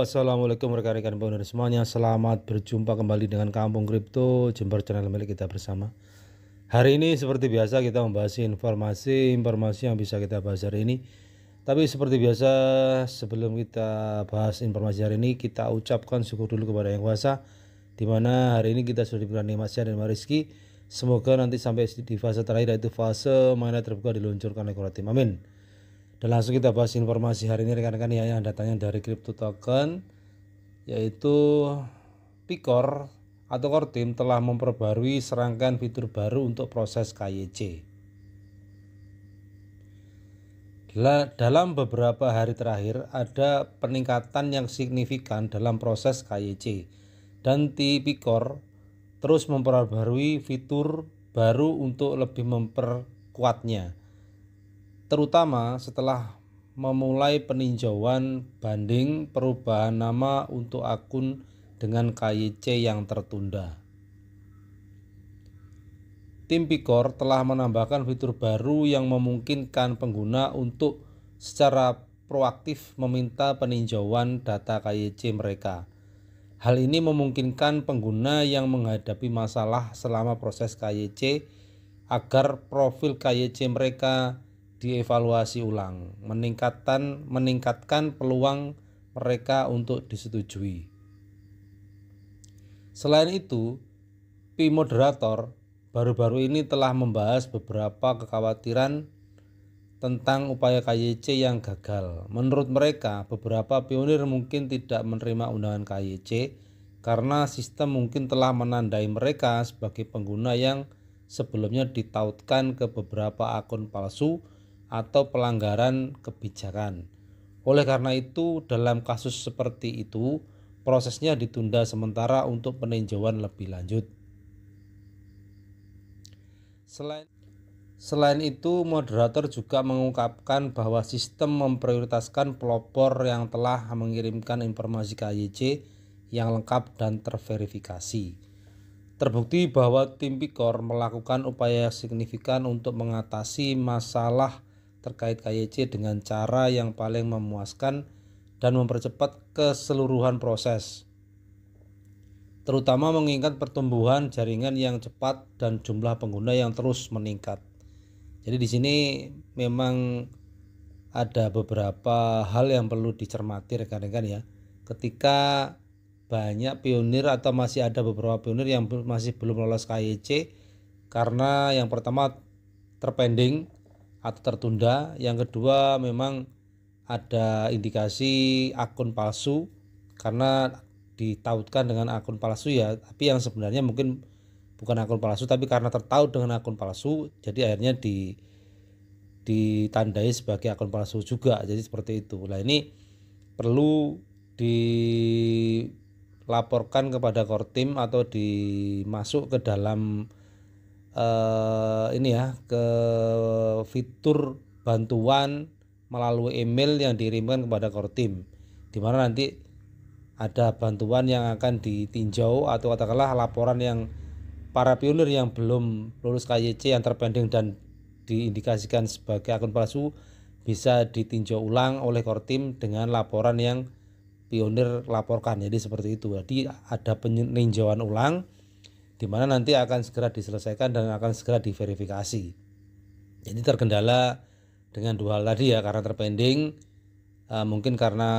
Assalamualaikum rekan-rekan pionir semuanya. Selamat berjumpa kembali dengan Kampung Kripto Jember, channel milik kita bersama. Hari ini seperti biasa kita membahas informasi yang bisa kita bahas hari ini. Tapi seperti biasa sebelum kita bahas informasi hari ini, kita ucapkan syukur dulu kepada Yang Kuasa, dimana hari ini kita sudah diberikan nikmat sehat dan rezeki. Semoga nanti sampai di fase terakhir, yaitu fase mana terbuka, diluncurkan oleh Tim. Amin. Dan langsung kita bahas informasi hari ini rekan-rekan ya, yang datangnya dari Crypto Token, yaitu Picor atau Core Team telah memperbarui serangkaian fitur baru untuk proses KYC. Dalam beberapa hari terakhir ada peningkatan yang signifikan dalam proses KYC, dan Picor terus memperbarui fitur baru untuk lebih memperkuatnya, terutama setelah memulai peninjauan banding perubahan nama untuk akun dengan KYC yang tertunda. Tim Picor telah menambahkan fitur baru yang memungkinkan pengguna untuk secara proaktif meminta peninjauan data KYC mereka. Hal ini memungkinkan pengguna yang menghadapi masalah selama proses KYC agar profil KYC mereka dievaluasi ulang, meningkatkan peluang mereka untuk disetujui. Selain itu, P-Moderator baru-baru ini telah membahas beberapa kekhawatiran tentang upaya KYC yang gagal. Menurut mereka, beberapa pionir mungkin tidak menerima undangan KYC karena sistem mungkin telah menandai mereka sebagai pengguna yang sebelumnya ditautkan ke beberapa akun palsu atau pelanggaran kebijakan. Oleh karena itu, dalam kasus seperti itu, prosesnya ditunda sementara untuk peninjauan lebih lanjut. Selain itu, moderator juga mengungkapkan bahwa sistem memprioritaskan pelopor yang telah mengirimkan informasi KYC yang lengkap dan terverifikasi. Terbukti bahwa tim Picor melakukan upaya signifikan untuk mengatasi masalah terkait KYC dengan cara yang paling memuaskan dan mempercepat keseluruhan proses, terutama mengingat pertumbuhan jaringan yang cepat dan jumlah pengguna yang terus meningkat. Jadi di sini memang ada beberapa hal yang perlu dicermati rekan-rekan ya. Ketika banyak pionir atau masih ada beberapa pionir yang masih belum lolos KYC karena yang pertama terpending atau tertunda, yang kedua memang ada indikasi akun palsu karena ditautkan dengan akun palsu ya, tapi yang sebenarnya mungkin bukan akun palsu, tapi karena tertaut dengan akun palsu jadi akhirnya ditandai sebagai akun palsu juga, jadi seperti itu. Nah, ini perlu dilaporkan kepada Core Team atau dimasuk ke dalam ke fitur bantuan melalui email yang dikirimkan kepada Core Team, di mana nanti ada bantuan yang akan ditinjau atau katakanlah laporan yang para pionir yang belum lulus KYC yang terpending dan diindikasikan sebagai akun palsu bisa ditinjau ulang oleh Core Team dengan laporan yang pionir laporkan. Jadi seperti itu. Jadi ada peninjauan ulang di mana nanti akan segera diselesaikan dan akan segera diverifikasi. Jadi terkendala dengan dua hal tadi ya, karena terpending, mungkin karena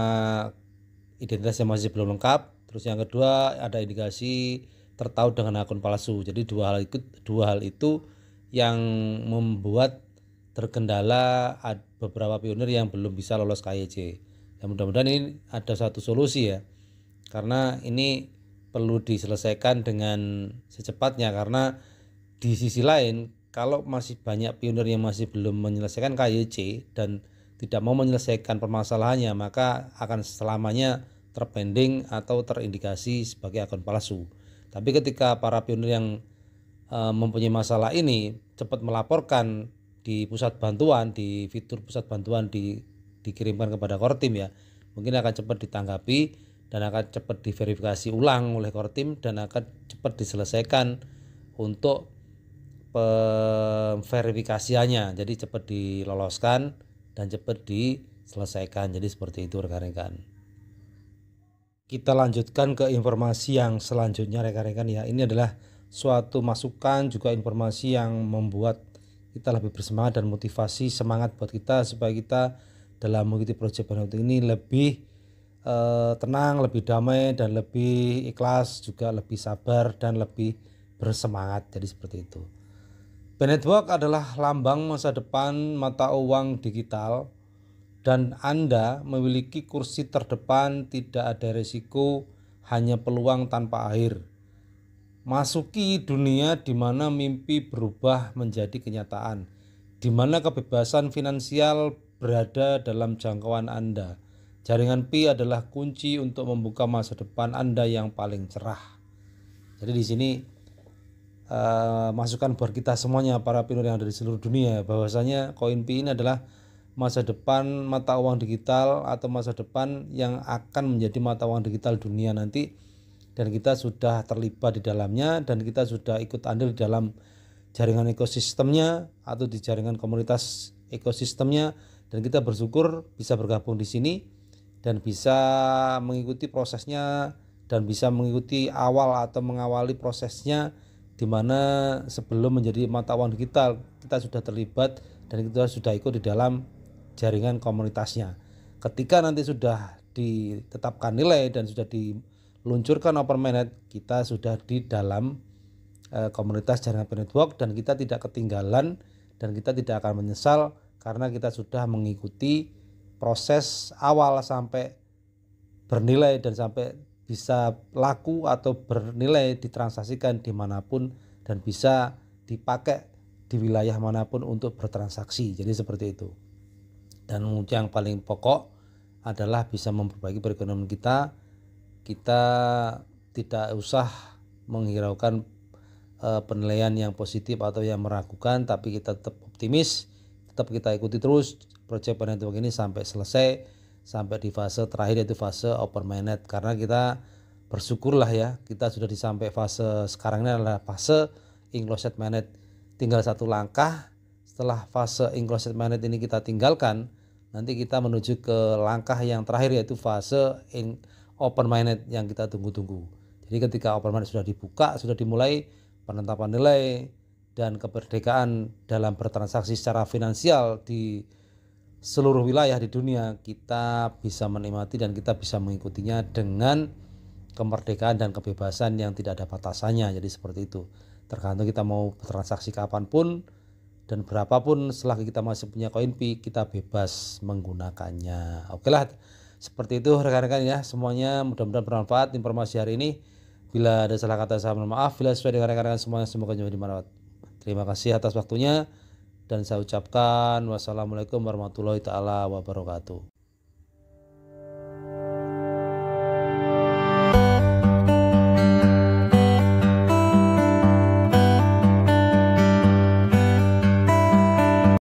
identitasnya masih belum lengkap, terus yang kedua ada indikasi tertaut dengan akun palsu. Jadi dua hal itu yang membuat terkendala beberapa pionir yang belum bisa lolos KYC. Ya, mudah-mudahan ini ada satu solusi ya, karena ini perlu diselesaikan dengan secepatnya, karena di sisi lain kalau masih banyak pionir yang masih belum menyelesaikan KYC dan tidak mau menyelesaikan permasalahannya, maka akan selamanya terpending atau terindikasi sebagai akun palsu. Tapi ketika para pionir yang mempunyai masalah ini cepat melaporkan di pusat bantuan, di fitur pusat bantuan dikirimkan kepada Core Team ya, mungkin akan cepat ditanggapi dan akan cepat diverifikasi ulang oleh Core Team dan akan cepat diselesaikan untuk verifikasiannya. Jadi cepat diloloskan dan cepat diselesaikan. Jadi seperti itu rekan-rekan. Kita lanjutkan ke informasi yang selanjutnya rekan-rekan ya. Ini adalah suatu masukan juga informasi yang membuat kita lebih bersemangat dan motivasi semangat buat kita supaya kita dalam mengikuti proyek Beneduk ini lebih tenang, lebih damai dan lebih ikhlas, juga lebih sabar dan lebih bersemangat. Jadi seperti itu. Beneduk adalah lambang masa depan mata uang digital dan Anda memiliki kursi terdepan, tidak ada risiko, hanya peluang tanpa akhir. Masuki dunia di mana mimpi berubah menjadi kenyataan, di mana kebebasan finansial berada dalam jangkauan Anda. Jaringan Pi adalah kunci untuk membuka masa depan Anda yang paling cerah. Jadi di sini masukan buat kita semuanya para pinur yang ada di seluruh dunia, bahwasanya koin Pi ini adalah masa depan mata uang digital atau masa depan yang akan menjadi mata uang digital dunia nanti, dan kita sudah terlibat di dalamnya dan kita sudah ikut andil di dalam jaringan ekosistemnya atau di jaringan komunitas ekosistemnya, dan kita bersyukur bisa bergabung di sini dan bisa mengikuti prosesnya dan bisa mengikuti awal atau mengawali prosesnya, di mana sebelum menjadi mata uang digital kita sudah terlibat dan kita sudah ikut di dalam jaringan komunitasnya. Ketika nanti sudah ditetapkan nilai dan sudah diluncurkan Open Mainnet, kita sudah di dalam komunitas jaringan Beneduk dan kita tidak ketinggalan dan kita tidak akan menyesal karena kita sudah mengikuti proses awal sampai bernilai dan sampai bisa laku atau bernilai ditransaksikan dimanapun dan bisa dipakai di wilayah manapun untuk bertransaksi. Jadi seperti itu. Dan yang paling pokok adalah bisa memperbaiki perekonomian kita. Kita tidak usah menghiraukan penilaian yang positif atau yang meragukan, tapi kita tetap optimis, tetap kita ikuti terus proyek Beneduk ini sampai selesai, sampai di fase terakhir yaitu fase Open Mainnet. Karena kita bersyukurlah ya, kita sudah sampai fase sekarang ini adalah fase Inclosed Mainnet. Tinggal satu langkah. Setelah fase Inclosed Mainnet ini kita tinggalkan, nanti kita menuju ke langkah yang terakhir yaitu fase Open Mainnet yang kita tunggu-tunggu. Jadi ketika Open Mainnet sudah dibuka, sudah dimulai penetapan nilai dan kemerdekaan dalam bertransaksi secara finansial di seluruh wilayah di dunia, kita bisa menikmati dan kita bisa mengikutinya dengan kemerdekaan dan kebebasan yang tidak ada batasannya. Jadi seperti itu. Tergantung kita mau bertransaksi kapanpun dan berapapun, selagi kita masih punya koin Pi, kita bebas menggunakannya. Oke lah, seperti itu rekan-rekan ya, semuanya mudah-mudahan bermanfaat informasi hari ini. Bila ada salah kata saya mohon maaf, bila sesuai dengan rekan-rekan semuanya semoga menjadi bermanfaat. Terima kasih atas waktunya dan saya ucapkan wassalamualaikum warahmatullahi taala wabarakatuh.